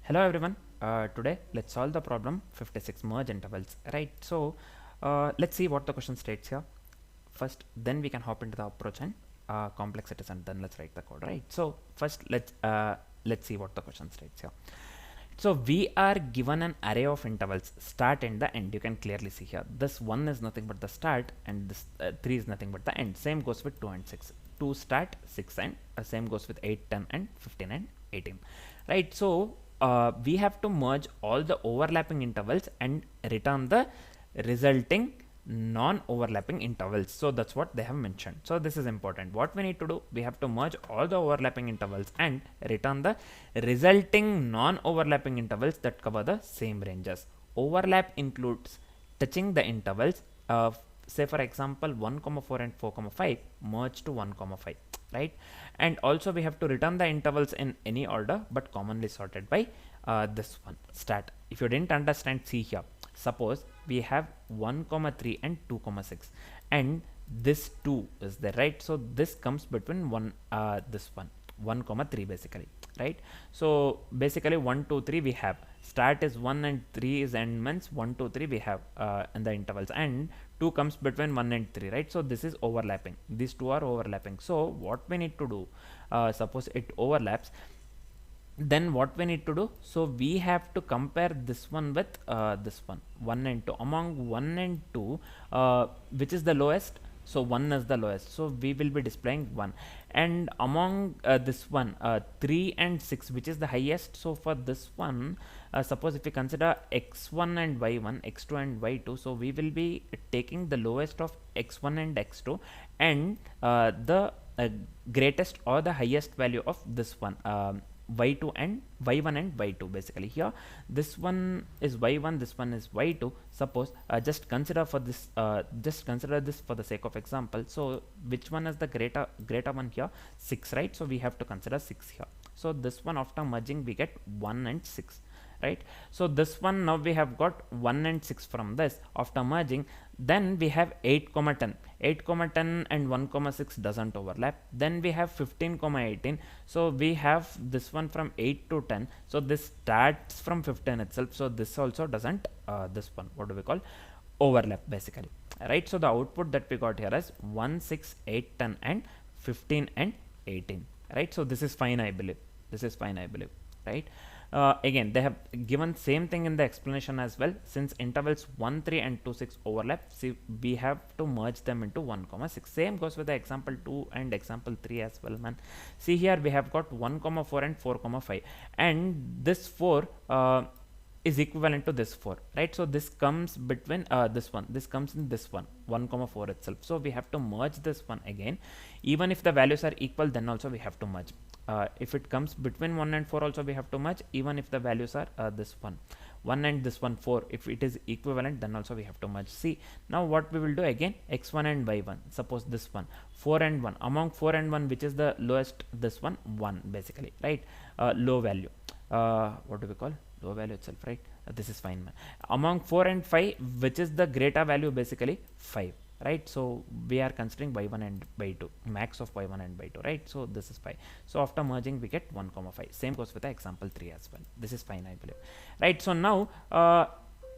Hello everyone. Today let's solve the problem 56 merge intervals. Right. So let's see what the question states here. First, then we can hop into the approach and complexities, and then let's write the code. Right. So first let's see what the question states here. So we are given an array of intervals, start and the end. You can clearly see here. This 1 is nothing but the start, and this 3 is nothing but the end. Same goes with 2 and 6. 2 start, 6 end. Same goes with 8, 10 and 15 and 18. Right. So we have to merge all the overlapping intervals and return the resulting non-overlapping intervals. So that's what they have mentioned. So this is important. What we need to do, we have to merge all the overlapping intervals and return the resulting non-overlapping intervals that cover the same ranges. Overlap includes touching the intervals of, say for example, 1, 4 and 4, 5 merge to 1, 5, right? And also we have to return the intervals in any order but commonly sorted by this one, stat. If you didn't understand, see here. Suppose we have 1, 3 and 2, 6, and this 2 is there, right? So this comes between this 1, 3 basically, right? So basically 1, 2, 3 we have start is 1 and 3 is end, means 1, 2, 3 we have in the intervals, and 2 comes between 1 and 3, right? So this is overlapping. These two are overlapping. So what we need to do, suppose it overlaps, then what we need to do, so we have to compare this one with this 1 and 2. Among 1 and 2, which is the lowest? So 1 is the lowest, so we will be displaying 1. And among this one, 3 and 6, which is the highest? So for this one, suppose if we consider x1 and y1, x2 and y2, so we will be taking the lowest of x1 and x2 and the greatest or the highest value of this one, y2 and y1 and y2. Basically here this one is y1, this one is y2. Suppose just consider for this, just consider this for the sake of example. So which one is the greater one here? 6, right? So we have to consider 6 here. So this one, after merging, we get 1 and 6, right? So this one, now we have got 1 and 6 from this after merging. Then we have 8, 10. 8, 10 and 1, 6 doesn't overlap. Then we have 15, 18. So we have this one from 8 to 10. So this starts from 15 itself. So this also doesn't, this one, what do we call, overlap basically, right? So the output that we got here is 1, 6, 8, 10 and 15 and 18, right? So this is fine, I believe. This is fine, I believe, right? Again, they have given same thing in the explanation as well. Since intervals 1, 3 and 2, 6 overlap, see, we have to merge them into 1, 6. Same goes with the example 2 and example 3 as well, man. See here we have got 1, 4 and 4, 5, and this 4 is equivalent to this 4, right? So this comes between this one, this comes in this 1, 4 itself. So we have to merge this one again. Even if the values are equal, then also we have to merge. If it comes between 1 and 4 also we have to merge, even if the values are this 1 and this 4, if it is equivalent, then also we have to merge. See, now what we will do again, x1 and y1, suppose this 4 and 1, among 4 and 1, which is the lowest? This 1 basically, right? Low value, what do we call, low value itself, right? This is fine, man. Among 4 and 5, which is the greater value? Basically 5, right? So we are considering y1 and y2, max of y1 and y2, right? So this is 5. So after merging we get 1, 5. Same goes with the example 3 as well. This is fine, I believe, right? So now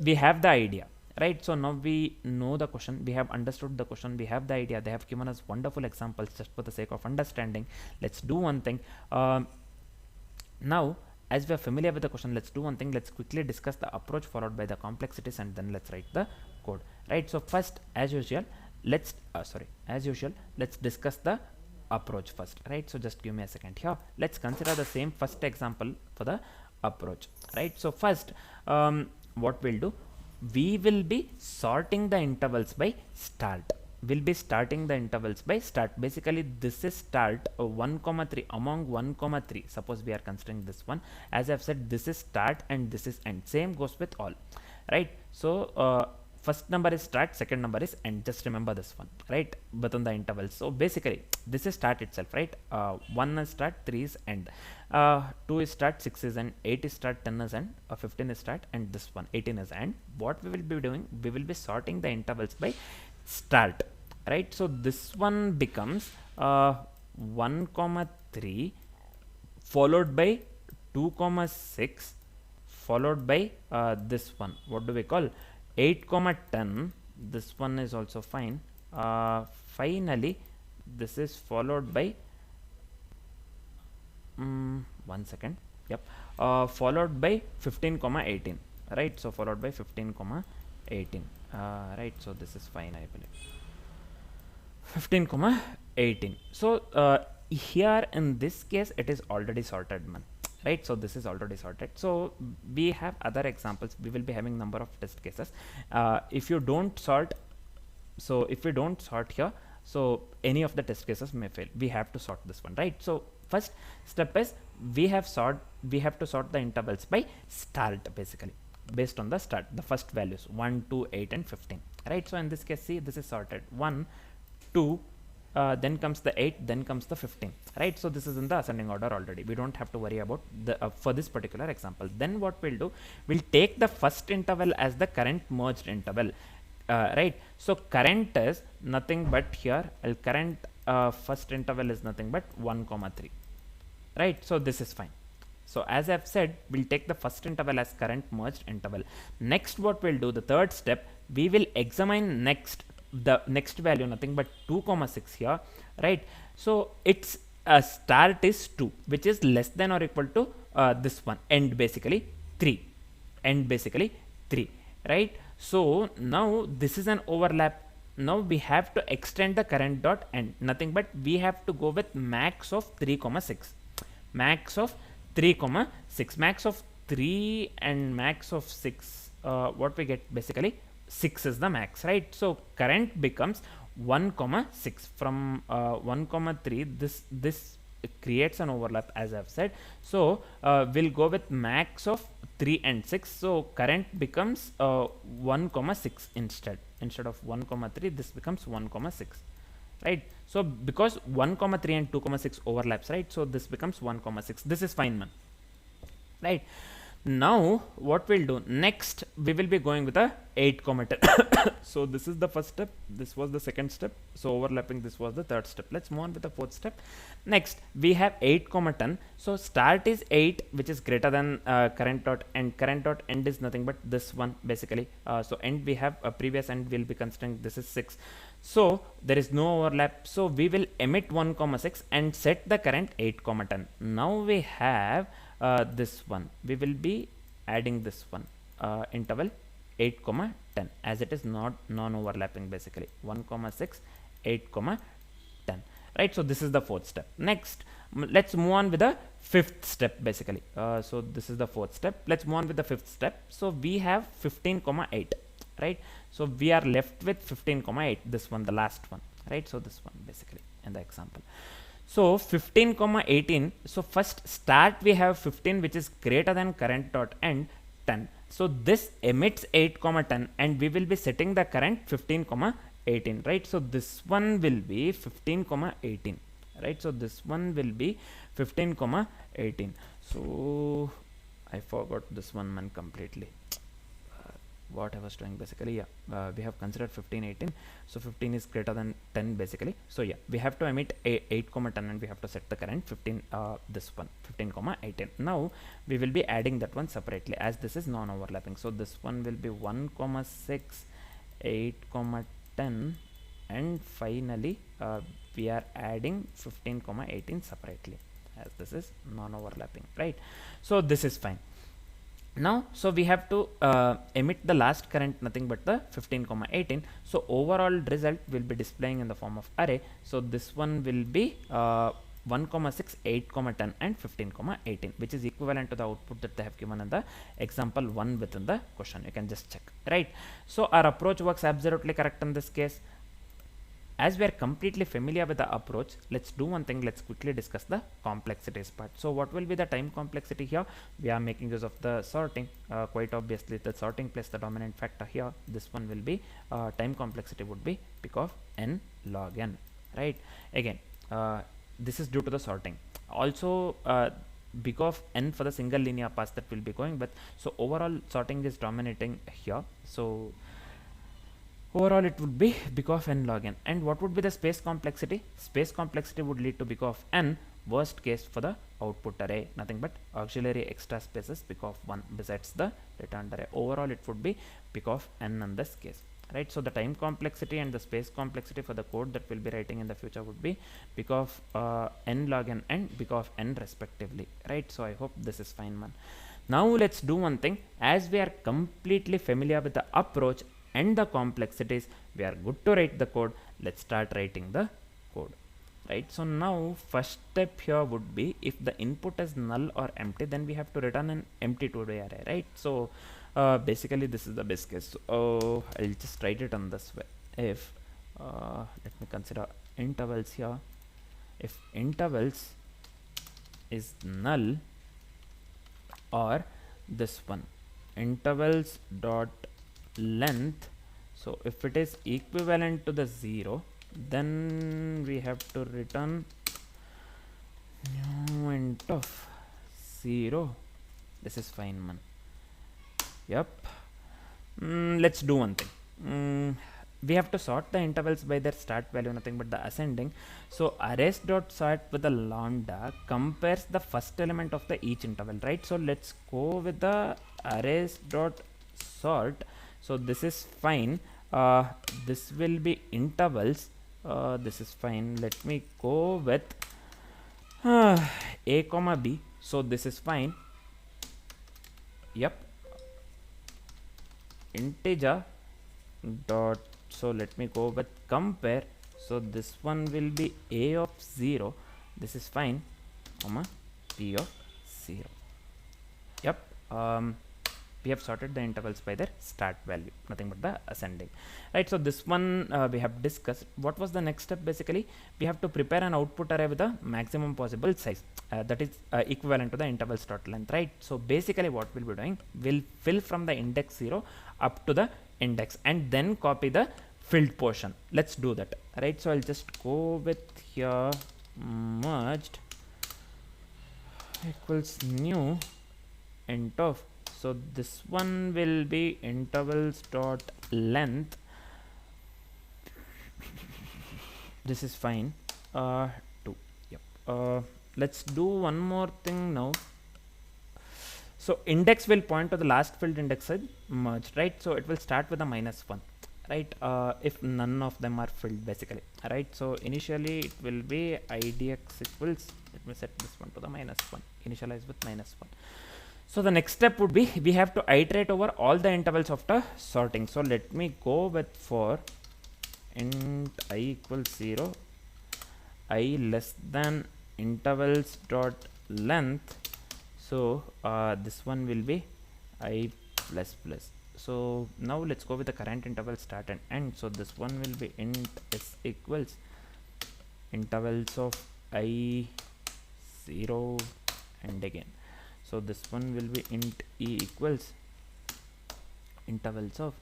we have the idea, right? So now we know the question, we have understood the question, we have the idea. They have given us wonderful examples just for the sake of understanding. Let's do one thing. Now as we are familiar with the question, let's do one thing. Let's quickly discuss the approach followed by the complexities, and then let's write the code, right? So first, as usual, let's let's discuss the approach first, right? So just give me a second here. Let's consider the same first example for the approach, right? So first, what we'll do, we will be sorting the intervals by start. We'll be starting the intervals by start. Basically this is start, 1, 3. Among 1, 3, suppose we are considering this one, as I've said, this is start and this is end. Same goes with all, right? So first number is start, second number is end. Just remember this one, right? But on the intervals, so basically this is start itself, right? 1 is start, 3 is end, 2 is start, 6 is end, 8 is start, 10 is end, 15 is start, and this one 18 is end. What we will be doing, we will be sorting the intervals by start, right? So this one becomes 1, 3 followed by 2, 6 followed by this one, what do we call, 8 comma 10. This one is also fine. Finally this is followed by 1 second, yep, followed by 15 comma 18, right? So followed by 15 comma 18, right? So this is fine, I believe. 15 comma 18. So here in this case it is already sorted, man, right? So this is already sorted. So we have other examples. We will be having number of test cases. If you don't sort, so if we don't sort here, so any of the test cases may fail. We have to sort this one, right? So first step is we have to sort the intervals by start, basically based on the start, the first values 1, 2, 8 and 15, right? So in this case, see, this is sorted 1, 2, then comes the 8, then comes the 15, right? So this is in the ascending order already. We don't have to worry about the for this particular example. Then what we'll do, we'll take the first interval as the current merged interval, right? So current is nothing but here, current first interval is nothing but 1 comma 3, right? So this is fine. So as I've said, we'll take the first interval as current merged interval. Next, what we'll do, the third step, we will examine next the next value, nothing but 2 comma 6 here, right? So its start is 2, which is less than or equal to this one, end basically 3, end basically 3, right? So now this is an overlap. Now we have to extend the current dot end, nothing but we have to go with max of 3 comma 6, max of 3 comma 6, max of 3 and max of 6, what we get basically 6 is the max, right? So current becomes 1 comma 6 from 1 comma 3. This creates an overlap, as I've said. So we'll go with max of 3 and 6. So current becomes 1 comma 6 instead of 1 comma 3. This becomes 1 comma 6, right? So because 1 comma 3 and 2 comma 6 overlaps, right? So this becomes 1 comma 6. This is fine, man, right? Now what we'll do next, we will be going with a 8 comma 10. So this is the first step, this was the second step, so overlapping, this was the third step. Let's move on with the fourth step. Next we have 8 comma 10. So start is 8, which is greater than current dot end. Current dot end is nothing but this one basically. So end, we have a previous end, will be considering this is 6. So there is no overlap, so we will emit 1 comma 6 and set the current 8 comma 10. Now we have this one, we will be adding this one, interval 8 comma 10, as it is not non-overlapping basically, 1 comma 6, 8 comma 10, right? So this is the fourth step. Next let's move on with the fifth step basically. So this is the fourth step. Let's move on with the fifth step. So we have 15 comma 8, right? So we are left with 15 comma 8, this one, the last one, right? So this one basically in the example. So 15 comma 18. So first start we have 15, which is greater than current dot end 10. So this emits 8 comma 10 and we will be setting the current 15 comma 18, right? So this one will be 15 comma 18, right? So this one will be 15 comma 18. So I forgot this one, man, completely. What I was doing basically, yeah, we have considered 15 18, so 15 is greater than 10 basically. So yeah, we have to emit 8 comma 10 and we have to set the current 15, this one 15 comma 18. Now we will be adding that one separately, as this is non-overlapping. So this one will be 1 comma 6, 8 comma 10, and finally we are adding 15 comma 18 separately, as this is non-overlapping, right? So this is fine. Now so we have to emit the last current, nothing but the 15 comma 18. So overall result will be displaying in the form of array. So this one will be 1 comma 6, 8 comma 10 and 15 comma 18, which is equivalent to the output that they have given in the example 1 within the question. You can just check, right? So our approach works absolutely correct in this case. As we are completely familiar with the approach, let's do one thing. Let's quickly discuss the complexities part. So what will be the time complexity here? We are making use of the sorting. Quite obviously the sorting plays the dominant factor here. This one will be time complexity would be big of n log n, right? Again, this is due to the sorting. Also big of n for the single linear path that we'll be going with. So overall sorting is dominating here. So overall it would be big of n log n. And what would be the space complexity? Space complexity would lead to big of n worst case for the output array, nothing but auxiliary extra spaces pick of 1 besides the returned array. Overall it would be pick of n in this case, right? So the time complexity and the space complexity for the code that we'll be writing in the future would be pick of n log n and pick of n respectively, right? So I hope this is fine, man. Now let's do one thing. As we are completely familiar with the approach and the complexities, we are good to write the code. Let's start writing the code, right? So now first step here would be, if the input is null or empty, then we have to return an empty 2-way array, right? So basically this is the best case. So I'll just write it on this way. If let me consider intervals here. If intervals is null, or this one, intervals dot length, so if it is equivalent to the 0, then we have to return new int of 0. This is fine, man. Yep. Let's do one thing. We have to sort the intervals by their start value, nothing but the ascending. So arrays dot sort with the lambda compares the first element of the each interval, right? So let's go with the arrays dot sort. So this is fine. This will be intervals. This is fine. Let me go with a comma b. So this is fine. Yep. Integer dot, so let me go with compare. So this one will be a of 0. This is fine, comma b of 0. Yep. We have sorted the intervals by their start value, nothing but the ascending, right? So this one we have discussed. What was the next step? Basically we have to prepare an output array with the maximum possible size, that is equivalent to the intervals dot length, right? So basically what we'll be doing, we'll fill from the index 0 up to the index and then copy the filled portion. Let's do that, right? So I'll just go with here merged equals new int of, so this one will be intervals dot length. This is fine. 2. Yep. Let's do one more thing now. So index will point to the last filled index merged, right? So it will start with a -1, right? If none of them are filled, basically, right? So initially it will be idx equals, let me set this one to the -1, initialize with -1. So the next step would be, we have to iterate over all the intervals after sorting. So let me go with for int I equals 0, I less than intervals dot length. So this one will be I plus plus. So now let's go with the current interval start and end. So this one will be int s equals intervals of I 0 and again. So this one will be int e equals intervals of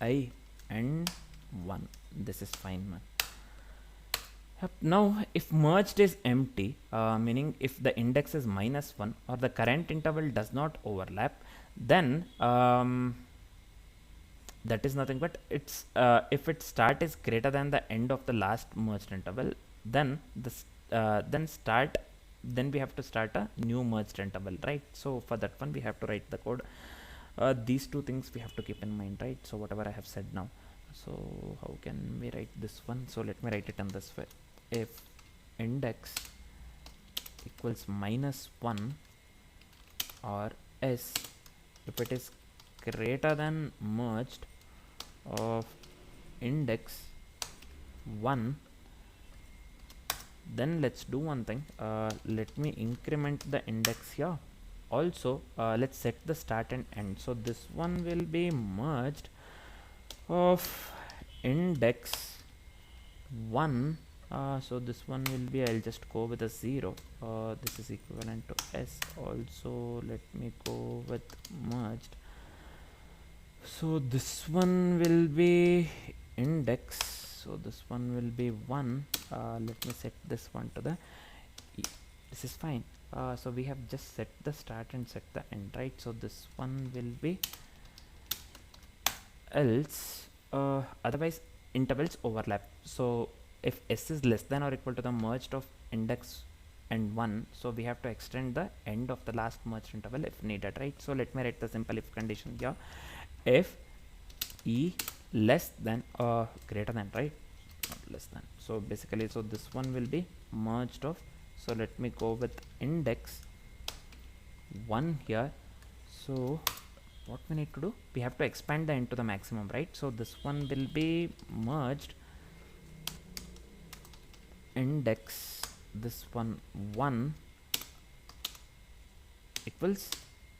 I and 1. This is fine, man. Yep. Now if merged is empty, meaning if the index is -1 or the current interval does not overlap, then that is nothing but it's if its start is greater than the end of the last merged interval, then this then we have to start a new merged interval, right? So for that one we have to write the code. These two things we have to keep in mind, right? So whatever I have said now, so how can we write this one? So let me write it in this way. If index equals -1 or s, if it is greater than merged of index 1, then let's do one thing. Let me increment the index here. Also let's set the start and end. So this one will be merged of index 1. So this one will be, I'll just go with a 0. This is equivalent to s. Also let me go with merged. So this one will be index, so this one will be 1. Let me set this one to the e. This is fine. So we have just set the start and set the end, right? So this one will be else, otherwise intervals overlap. So if s is less than or equal to the merged of index and 1, so we have to extend the end of the last merged interval if needed, right? So let me write the simple if condition here. If e less than or greater than, right, not less than, so basically, so this one will be merged of, so let me go with index 1 here. So what we need to do, we have to expand the end to the maximum, right? So this one will be merged index this one 1 equals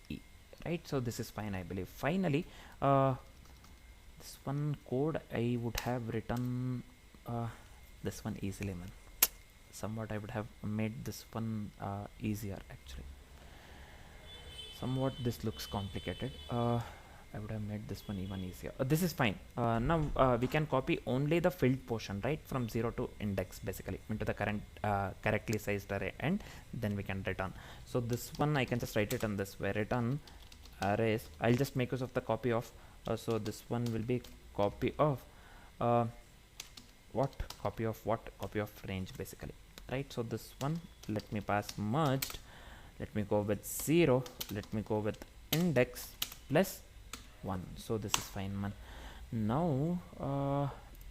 e, right? So this is fine, I believe. Finally, this one code I would have written this one easily, man. Somewhat I would have made this one easier actually. Somewhat this looks complicated. I would have made this one even easier. This is fine. Now we can copy only the filled portion, right, from 0 to index basically into the current correctly sized array, and then we can return. So this one I can just write it on this way, return arrays. I'll just make use of the copy of, so this one will be copy of what, copy of what, copy of range basically, right? So this one, let me pass merged, let me go with 0, let me go with index plus 1. So this is fine, man. Now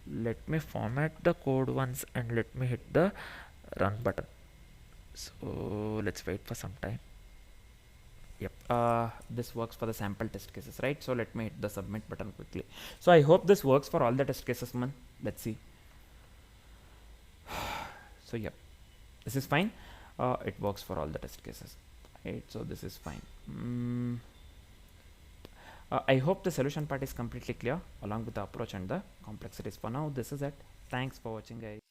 let me format the code once and let me hit the run button. So let's wait for some time. Yep, this works for the sample test cases, right? So let me hit the submit button quickly. So I hope this works for all the test cases, man. Let's see. So yep, this is fine. It works for all the test cases, right? So this is fine. I hope the solution part is completely clear along with the approach and the complexities. For now, this is it. Thanks for watching, guys.